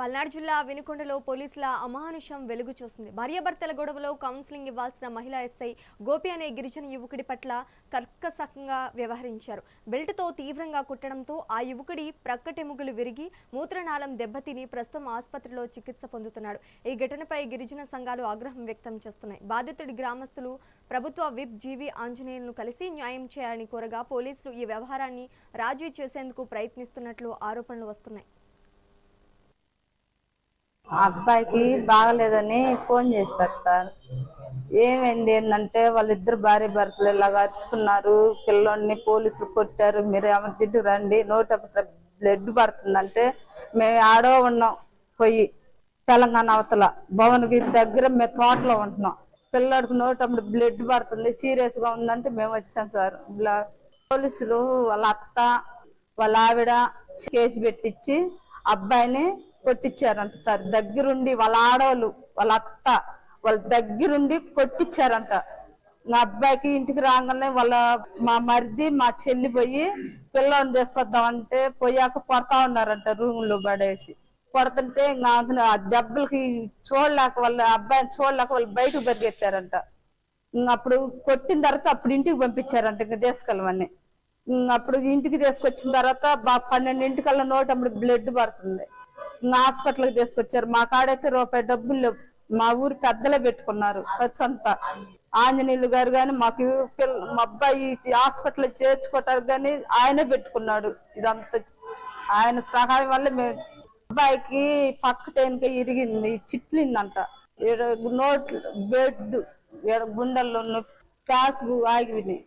పల్నాడు జిల్లా వినుకొండలో పోలీసుల అమానుషం వెలుగు చూసింది. భార్యాభర్తల గొడవలో కౌన్సిలింగ్ ఇవ్వాల్సిన మహిళా ఎస్ఐ గోపి అనే గిరిజన యువకుడి పట్ల కర్కశంగా వ్యవహరించారు. బెల్ట్తో తీవ్రంగా కుట్టడంతో ఆ యువకుడి ప్రక్కటెముకలు విరిగి మూత్రనాళం దెబ్బతిని ప్రస్తుతం ఆసుపత్రిలో చికిత్స పొందుతున్నాడు. ఈ ఘటనపై గిరిజన సంఘాలు ఆగ్రహం వ్యక్తం చేస్తున్నాయి. బాధితుడి గ్రామస్తులు ప్రభుత్వ విప్ జీవి ఆంజనేయులను కలిసి న్యాయం చేయాలని కోరగా పోలీసులు ఈ వ్యవహారాన్ని రాజీ చేసేందుకు ప్రయత్నిస్తున్నట్లు ఆరోపణలు వస్తున్నాయి. అబ్బాయికి బాగలేదని ఫోన్ చేశారు సార్. ఏమైంది ఏంటంటే వాళ్ళిద్దరు భార్య భర్తలు ఇలాగా అరుచుకున్నారు, పిల్లోడిని పోలీసులు కొట్టారు, మీరు ఎమర్జెన్సీ రండి, నోట బ్లడ్ పడుతుందంటే మేము ఆడో ఉన్నాం, పోయి తెలంగాణ అవతల భువనగిరి దగ్గర మేము తోటలో ఉంటున్నాం. పిల్లోడికి నోట బ్లడ్ పడుతుంది, సీరియస్ గా ఉందంటే మేము వచ్చాం సార్. ఇలా పోలీసులు వాళ్ళ అత్త వాళ్ళ ఆవిడ కేసు పెట్టించి అబ్బాయిని కొట్టించారంట సార్. దగ్గరుండి వాళ్ళ ఆడవాళ్ళు వాళ్ళ అత్త వాళ్ళ దగ్గరుండి కొట్టించారంట. నా అబ్బాయికి ఇంటికి రాగానే వాళ్ళ మా మరిది మా చెల్లి పోయి పిల్లని తీసుకొద్దామంటే పోయాక కొడతా ఉన్నారంట, రూమ్ లో పడేసి కొడుతుంటే ఇంకా ఆ దెబ్బలకి చూడలేక వాళ్ళ అబ్బాయిని చూడలేక వాళ్ళు బయటకు పరిగెత్తారంట. అప్పుడు కొట్టిన తర్వాత అప్పుడు ఇంటికి పంపించారంట, ఇంకా తీసుకెళ్ళమని. అప్పుడు ఇంటికి తీసుకొచ్చిన తర్వాత 12 నోట బ్లడ్ పడుతుంది. హాస్పిటల్కి తీసుకొచ్చారు. మా కాడైతే రూపాయి డబ్బులు లేవు. మా ఊరు పెద్దలే పెట్టుకున్నారు ఖర్చు అంతా. ఆంజనేయులు గారు కానీ మాకు మా అబ్బాయి హాస్పిటల్ చేర్చుకోవటానికి కానీ ఆయనే పెట్టుకున్నాడు. ఇదంతా ఆయన సహాయం వల్ల మేము అబ్బాయికి పక్క తేనిక ఇరిగింది, చిట్లిందంట. నోట్ బెడ్ గుండెల్లో కాసు ఆగినాయి.